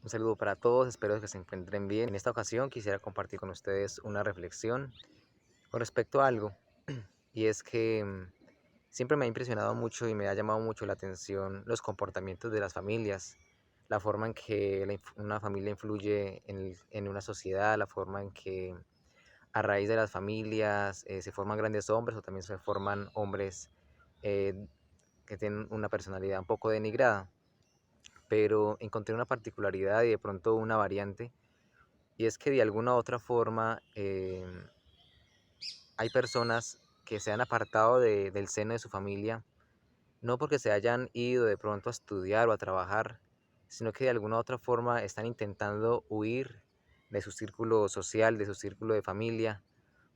Un saludo para todos, espero que se encuentren bien. En esta ocasión quisiera compartir con ustedes una reflexión con respecto a algo, y es que siempre me ha impresionado mucho y me ha llamado mucho la atención los comportamientos de las familias, la forma en que una familia influye en una sociedad, la forma en que a raíz de las familias se forman grandes hombres o también se forman hombres eh, que tienen una personalidad un poco denigrada. Pero encontré una particularidad y de pronto una variante. Y es que de alguna u otra forma hay personas que se han apartado del seno de su familia, no porque se hayan ido de pronto a estudiar o a trabajar, sino que de alguna u otra forma están intentando huir de su círculo social, de su círculo de familia,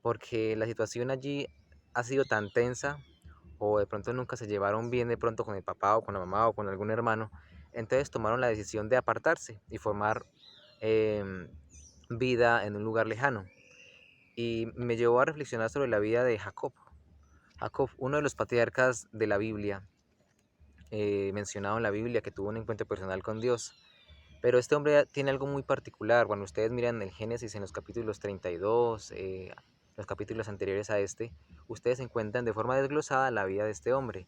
porque la situación allí ha sido tan tensa o de pronto nunca se llevaron bien de pronto con el papá o con la mamá o con algún hermano, entonces tomaron la decisión de apartarse y formar em, vida en un lugar lejano. Y me llevó a reflexionar sobre la vida de Jacob. Jacob, uno de los patriarcas de la Biblia, mencionado en la Biblia, que tuvo un encuentro personal con Dios. Pero este hombre tiene algo muy particular. Cuando ustedes miran el Génesis en los capítulos 32, los capítulos anteriores a este, ustedes encuentran de forma desglosada la vida de este hombre.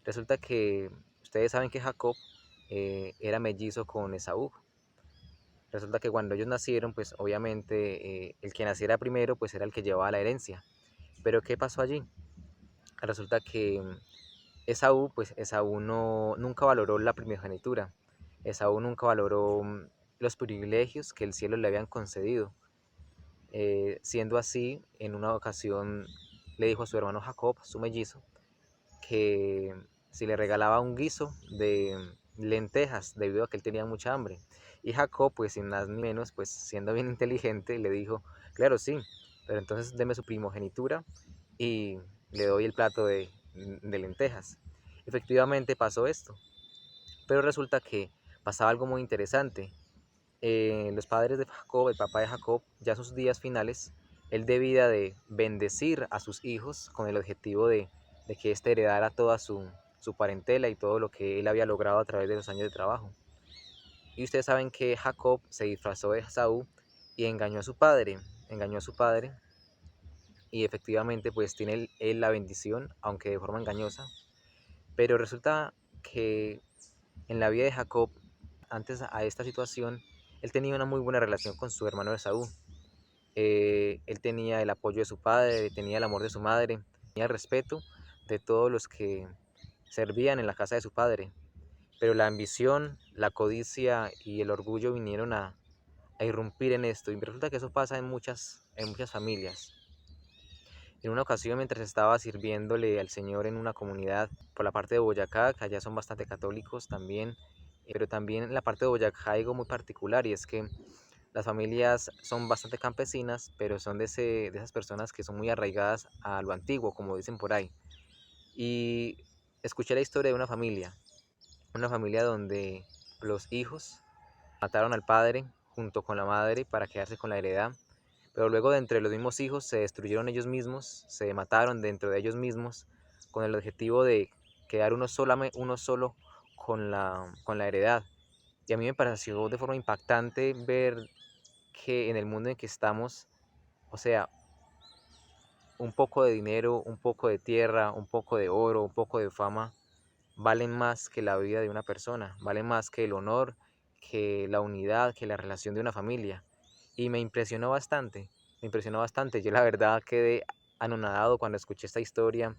Resulta que ustedes saben que Jacob era mellizo con Esaú. Resulta que cuando ellos nacieron, pues obviamente el que naciera primero, pues era el que llevaba la herencia. Pero ¿qué pasó allí? Resulta que Esaú nunca valoró la primogenitura. Esaú nunca valoró los privilegios que el cielo le habían concedido. Siendo así, en una ocasión le dijo a su hermano Jacob, su mellizo, que si le regalaba un guiso de lentejas, debido a que él tenía mucha hambre. Y Jacob, pues sin más ni menos, pues siendo bien inteligente, le dijo, claro, sí, pero entonces deme su primogenitura y le doy el plato de lentejas. Efectivamente pasó esto, pero resulta que pasaba algo muy interesante. Los padres de Jacob, el papá de Jacob, ya en sus días finales, él debía de bendecir a sus hijos con el objetivo de que éste heredara toda su parentela y todo lo que él había logrado a través de los años de trabajo. Y ustedes saben que Jacob se disfrazó de Esaú y engañó a su padre y efectivamente pues tiene él la bendición, aunque de forma engañosa. Pero resulta que en la vida de Jacob, antes a esta situación, él tenía una muy buena relación con su hermano Esaú. Él tenía el apoyo de su padre, tenía el amor de su madre, tenía el respeto de todos los que servían en la casa de su padre. Pero la ambición, la codicia y el orgullo vinieron a irrumpir en esto. Y resulta que eso pasa en muchas familias. En una ocasión, mientras estaba sirviéndole al Señor en una comunidad por la parte de Boyacá, que allá son bastante católicos también, pero también en la parte de Boyacá hay algo muy particular, y es que las familias son bastante campesinas, pero son de esas personas que son muy arraigadas a lo antiguo, como dicen por ahí. Y escuché la historia de una familia donde los hijos mataron al padre junto con la madre para quedarse con la heredad, pero luego de entre los mismos hijos se destruyeron ellos mismos, se mataron dentro de ellos mismos con el objetivo de quedar uno solo con la heredad. Y a mí me pareció de forma impactante ver que en el mundo en que estamos, o sea, un poco de dinero, un poco de tierra, un poco de oro, un poco de fama, valen más que la vida de una persona, valen más que el honor, que la unidad, que la relación de una familia. Y me impresionó bastante. Yo la verdad quedé anonadado cuando escuché esta historia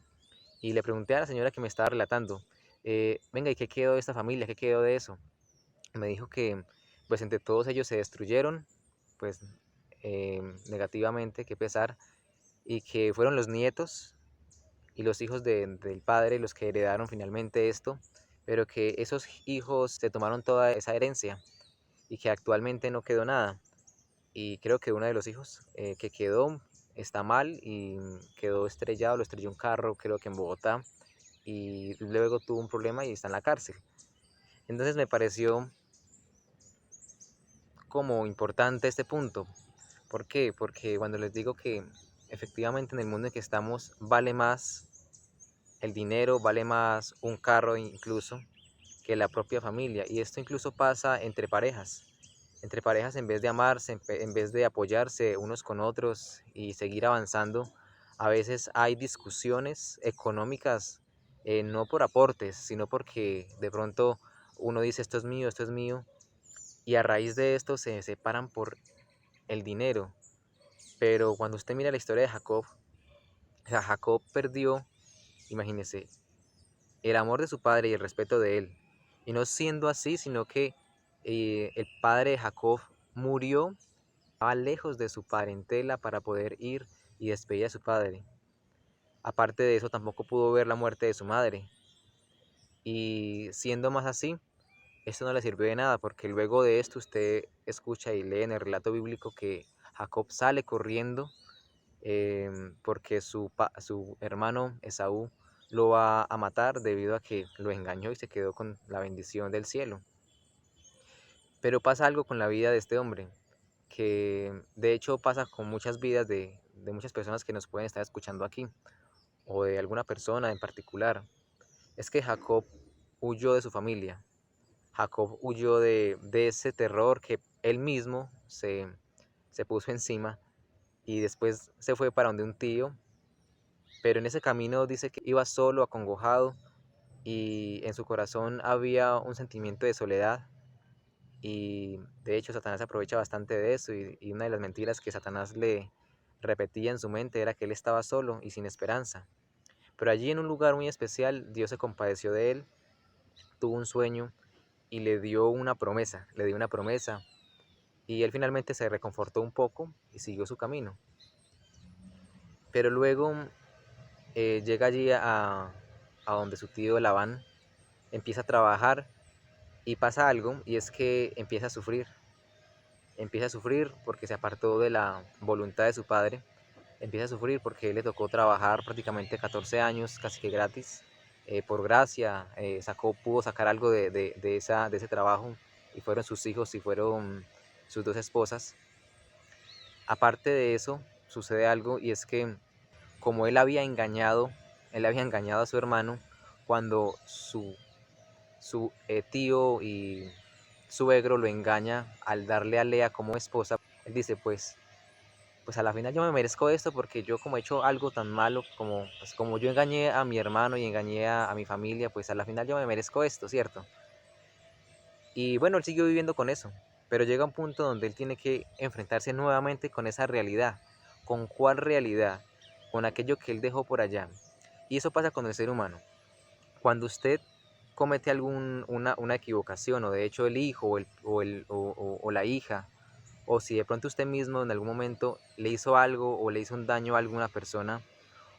y le pregunté a la señora que me estaba relatando, venga, ¿y qué quedó de esta familia? ¿Qué quedó de eso? Me dijo que pues entre todos ellos se destruyeron, pues negativamente, qué pesar, y que fueron los nietos y los hijos del padre los que heredaron finalmente esto, pero que esos hijos se tomaron toda esa herencia y que actualmente no quedó nada. Y creo que uno de los hijos que quedó está mal y quedó estrellado, lo estrelló un carro, creo que en Bogotá, y luego tuvo un problema y está en la cárcel. Entonces me pareció como importante este punto. ¿Por qué? Porque cuando les digo que efectivamente en el mundo en que estamos vale más el dinero, vale más un carro incluso que la propia familia. Y esto incluso pasa entre parejas. Entre parejas, en vez de amarse, en vez de apoyarse unos con otros y seguir avanzando, a veces hay discusiones económicas, no por aportes, sino porque de pronto uno dice esto es mío, y a raíz de esto se separan por el dinero. Pero cuando usted mira la historia de Jacob, o sea, Jacob perdió, imagínese, el amor de su padre y el respeto de él. Y no siendo así, sino que el padre de Jacob murió, estaba lejos de su parentela para poder ir y despedir a su padre. Aparte de eso, tampoco pudo ver la muerte de su madre. Y siendo más así, esto no le sirvió de nada, porque luego de esto usted escucha y lee en el relato bíblico que Jacob sale corriendo porque su hermano Esaú lo va a matar debido a que lo engañó y se quedó con la bendición del cielo. Pero pasa algo con la vida de este hombre, que de hecho pasa con muchas vidas de muchas personas que nos pueden estar escuchando aquí, o de alguna persona en particular. Es que Jacob huyó de su familia. Jacob huyó de ese terror que él mismo se puso encima y después se fue para donde un tío, pero en ese camino dice que iba solo, acongojado, y en su corazón había un sentimiento de soledad, y de hecho Satanás aprovecha bastante de eso, y una de las mentiras que Satanás le repetía en su mente era que él estaba solo y sin esperanza. Pero allí en un lugar muy especial Dios se compadeció de él, tuvo un sueño y le dio una promesa, y él finalmente se reconfortó un poco y siguió su camino. Pero luego llega allí a donde su tío Labán, empieza a trabajar y pasa algo, y es que empieza a sufrir porque se apartó de la voluntad de su padre, empieza a sufrir porque le tocó trabajar prácticamente 14 años, casi que gratis, por gracia, pudo sacar algo de ese trabajo, y fueron sus hijos y fueron sus dos esposas. Aparte de eso, sucede algo, y es que como él había engañado a su hermano cuando su tío y suegro lo engaña al darle a Lea como esposa. Él dice, pues a la final yo me merezco esto porque yo como he hecho algo tan malo, como yo engañé a mi hermano y engañé a mi familia, pues a la final yo me merezco esto, ¿cierto? Y bueno, él siguió viviendo con eso, pero llega un punto donde él tiene que enfrentarse nuevamente con esa realidad. ¿Con cuál realidad? Con aquello que él dejó por allá. Y eso pasa con el ser humano. Cuando usted comete una equivocación, o de hecho el hijo o la hija, o si de pronto usted mismo en algún momento le hizo algo o le hizo un daño a alguna persona,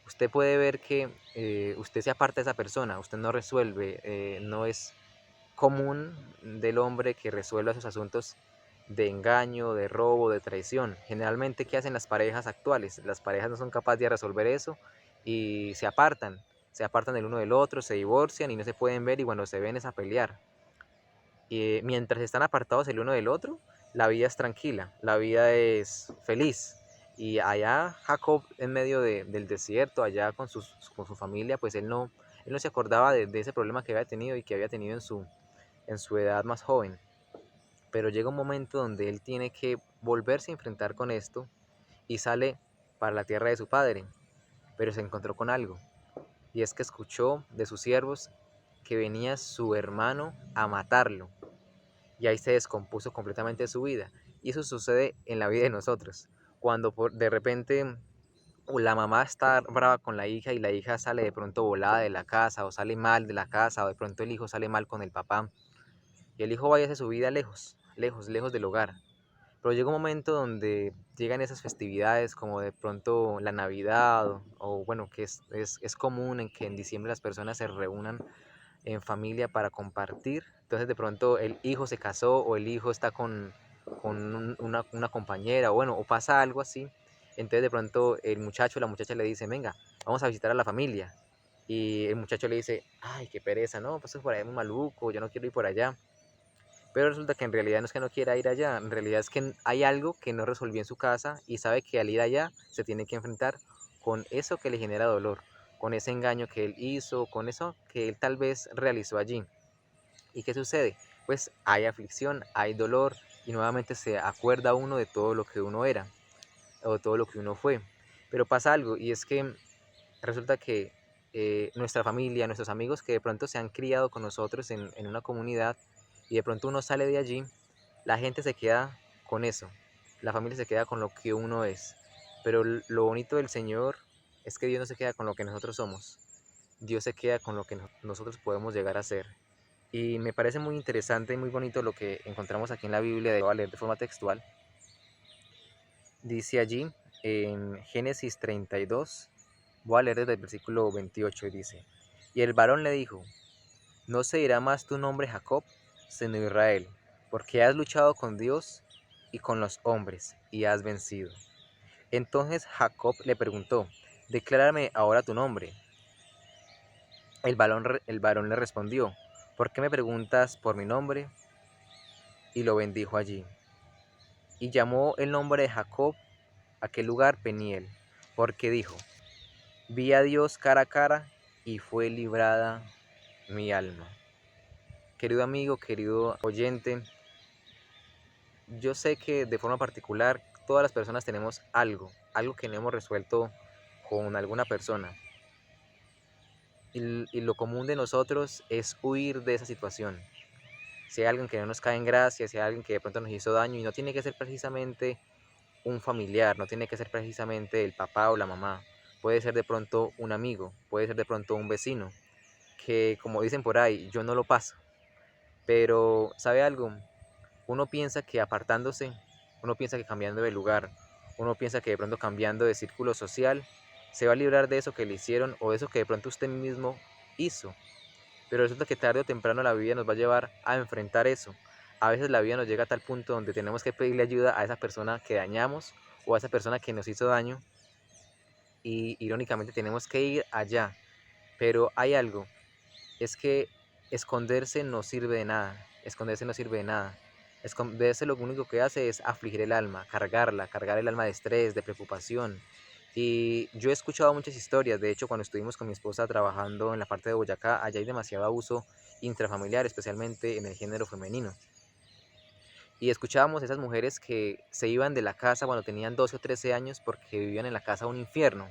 usted puede ver que usted se aparta de esa persona, usted no resuelve, no es común del hombre que resuelva sus asuntos de engaño, de robo, de traición. Generalmente, ¿qué hacen las parejas actuales? Las parejas no son capaces de resolver eso y se apartan el uno del otro, se divorcian y no se pueden ver, y cuando se ven es a pelear. Y mientras están apartados el uno del otro, la vida es tranquila, la vida es feliz. Y allá Jacob, en medio del desierto, allá con su familia, pues él no se acordaba de ese problema que había tenido y que había tenido en su edad más joven. Pero llega un momento donde él tiene que volverse a enfrentar con esto y sale para la tierra de su padre, pero se encontró con algo, y es que escuchó de sus siervos que venía su hermano a matarlo, y ahí se descompuso completamente su vida. Y eso sucede en la vida de nosotros, cuando de repente la mamá está brava con la hija y la hija sale de pronto volada de la casa, o sale mal de la casa, o de pronto el hijo sale mal con el papá, y el hijo vaya a hacer su vida lejos, lejos, lejos del hogar. Pero llega un momento donde llegan esas festividades como de pronto la Navidad, o bueno, que es común en que en diciembre las personas se reúnan en familia para compartir. Entonces de pronto el hijo se casó, o el hijo está con una compañera, o bueno, o pasa algo así. Entonces de pronto el muchacho o la muchacha le dice, venga, vamos a visitar a la familia. Y el muchacho le dice, ay, qué pereza, no, pues es por ahí muy maluco, yo no quiero ir por allá. Pero resulta que en realidad no es que no quiera ir allá, en realidad es que hay algo que no resolvió en su casa, y sabe que al ir allá se tiene que enfrentar con eso que le genera dolor, con ese engaño que él hizo, con eso que él tal vez realizó allí. ¿Y qué sucede? Pues hay aflicción, hay dolor, y nuevamente se acuerda uno de todo lo que uno era o todo lo que uno fue. Pero pasa algo y es que resulta que nuestra familia, nuestros amigos que de pronto se han criado con nosotros en una comunidad y de pronto uno sale de allí, la gente se queda con eso, la familia se queda con lo que uno es. Pero lo bonito del Señor es que Dios no se queda con lo que nosotros somos, Dios se queda con lo que nosotros podemos llegar a ser. Y me parece muy interesante y muy bonito lo que encontramos aquí en la Biblia, voy a leer de forma textual. Dice allí en Génesis 32, voy a leer desde el versículo 28 y dice, y el varón le dijo, no se dirá más tu nombre Jacob, sino Israel, porque has luchado con Dios y con los hombres y has vencido. Entonces Jacob le preguntó, declárame ahora tu nombre. El varón le respondió, ¿por qué me preguntas por mi nombre? Y lo bendijo allí. Y llamó el nombre de Jacob aquel lugar Peniel, porque dijo, vi a Dios cara a cara y fue librada mi alma. Querido amigo, querido oyente, yo sé que de forma particular todas las personas tenemos algo que no hemos resuelto con alguna persona. Y lo común de nosotros es huir de esa situación. Si hay alguien que no nos cae en gracia, si hay alguien que de pronto nos hizo daño, y no tiene que ser precisamente un familiar, no tiene que ser precisamente el papá o la mamá, puede ser de pronto un amigo, puede ser de pronto un vecino, que como dicen por ahí, yo no lo paso. Pero, ¿sabe algo? Uno piensa que apartándose, uno piensa que cambiando de lugar, uno piensa que de pronto cambiando de círculo social, se va a librar de eso que le hicieron o de eso que de pronto usted mismo hizo. Pero resulta que tarde o temprano la vida nos va a llevar a enfrentar eso. A veces la vida nos llega a tal punto donde tenemos que pedirle ayuda a esa persona que dañamos o a esa persona que nos hizo daño y irónicamente tenemos que ir allá. Pero hay algo, es que esconderse no sirve de nada, esconderse no sirve de nada. Esconderse lo único que hace es afligir el alma, cargar el alma de estrés, de preocupación. Y yo he escuchado muchas historias, de hecho cuando estuvimos con mi esposa trabajando en la parte de Boyacá, allá hay demasiado abuso intrafamiliar, especialmente en el género femenino. Y escuchábamos esas mujeres que se iban de la casa cuando tenían 12 o 13 años porque vivían en la casa un infierno.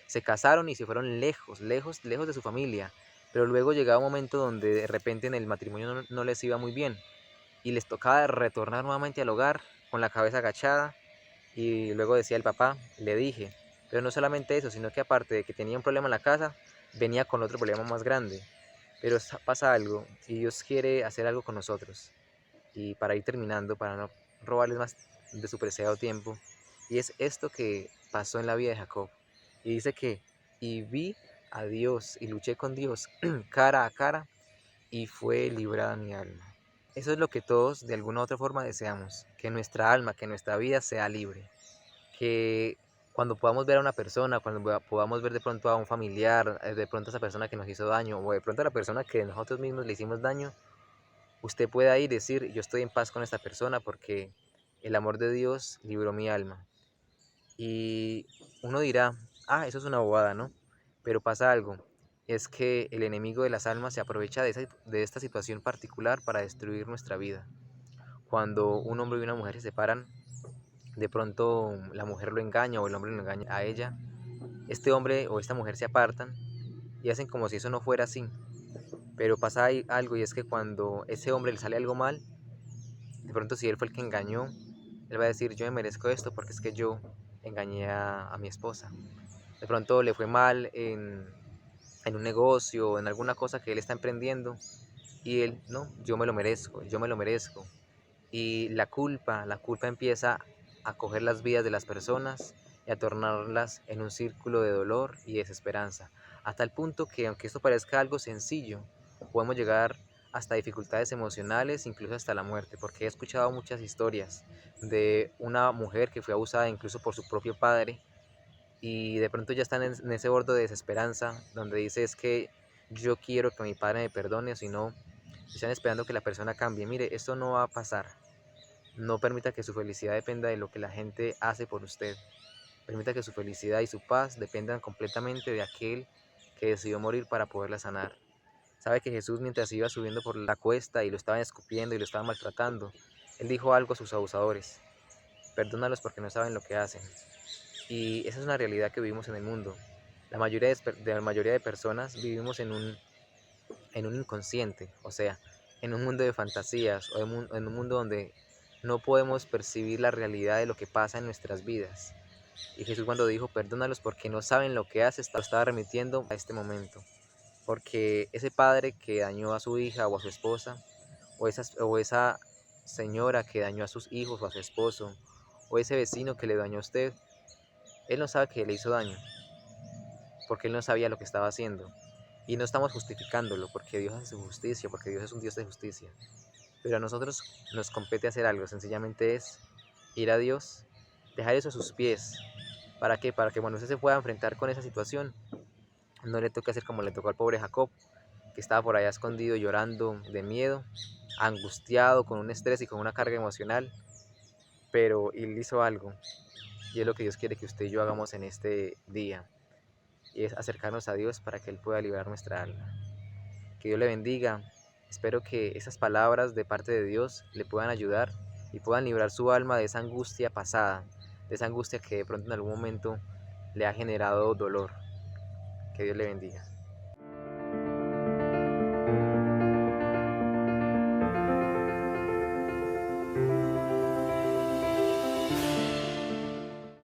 Se casaron y se fueron lejos, lejos, lejos de su familia. Pero luego llegaba un momento donde de repente en el matrimonio no les iba muy bien y les tocaba retornar nuevamente al hogar con la cabeza agachada. Y luego decía el papá, le dije, pero no solamente eso, sino que aparte de que tenía un problema en la casa, venía con otro problema más grande. Pero pasa algo y Dios quiere hacer algo con nosotros. Y para ir terminando, para no robarles más de su preciado tiempo, y es esto que pasó en la vida de Jacob. Y dice que, y vi a Dios y luché con Dios cara a cara y fue librada mi alma. Eso es lo que todos de alguna u otra forma deseamos, que nuestra alma, que nuestra vida sea libre, que cuando podamos ver a una persona, cuando podamos ver de pronto a un familiar, de pronto a esa persona que nos hizo daño, o de pronto a la persona que nosotros mismos le hicimos daño, usted pueda ir y decir, yo estoy en paz con esta persona porque el amor de Dios libró mi alma. Y uno dirá, eso es una bobada, ¿no? Pero pasa algo, es que el enemigo de las almas se aprovecha de esta situación particular para destruir nuestra vida. Cuando un hombre y una mujer se separan, de pronto la mujer lo engaña o el hombre lo engaña a ella, este hombre o esta mujer se apartan y hacen como si eso no fuera así. Pero pasa algo y es que cuando ese hombre le sale algo mal, de pronto si él fue el que engañó, él va a decir, yo me merezco esto porque es que yo engañé a mi esposa. De pronto le fue mal en un negocio, en alguna cosa que él está emprendiendo y él, no, yo me lo merezco, yo me lo merezco. Y la culpa empieza a coger las vidas de las personas y a tornarlas en un círculo de dolor y desesperanza, hasta el punto que aunque esto parezca algo sencillo, podemos llegar hasta dificultades emocionales, incluso hasta la muerte, porque he escuchado muchas historias de una mujer que fue abusada incluso por su propio padre y de pronto ya están en ese borde de desesperanza, donde dice es que yo quiero que mi padre me perdone, o si no, están esperando que la persona cambie. Mire, esto no va a pasar. No permita que su felicidad dependa de lo que la gente hace por usted. Permita que su felicidad y su paz dependan completamente de aquel que decidió morir para poderla sanar. Sabe que Jesús, mientras iba subiendo por la cuesta y lo estaban escupiendo y lo estaban maltratando, Él dijo algo a sus abusadores: perdónalos porque no saben lo que hacen. Y esa es una realidad que vivimos en el mundo. La mayoría de personas vivimos en un inconsciente, o sea, en un mundo de fantasías o en un mundo donde no podemos percibir la realidad de lo que pasa en nuestras vidas. Y Jesús, cuando dijo perdónalos porque no saben lo que hace, estaba remitiendo a este momento. Porque ese padre que dañó a su hija o a su esposa, o esa señora que dañó a sus hijos o a su esposo, o ese vecino que le dañó a usted, él no sabe que le hizo daño, porque él no sabía lo que estaba haciendo. Y no estamos justificándolo, porque Dios hace su justicia, porque Dios es un Dios de justicia. Pero a nosotros nos compete hacer algo, sencillamente es ir a Dios, dejar eso a sus pies. ¿Para qué? Para que cuando usted se pueda enfrentar con esa situación, no le toque hacer como le tocó al pobre Jacob, que estaba por allá escondido llorando de miedo, angustiado, con un estrés y con una carga emocional, pero él hizo algo, y es lo que Dios quiere que usted y yo hagamos en este día, y es acercarnos a Dios para que Él pueda liberar nuestra alma. Que Dios le bendiga. Espero que esas palabras de parte de Dios le puedan ayudar y puedan librar su alma de esa angustia pasada, de esa angustia que de pronto en algún momento le ha generado dolor. Que Dios le bendiga.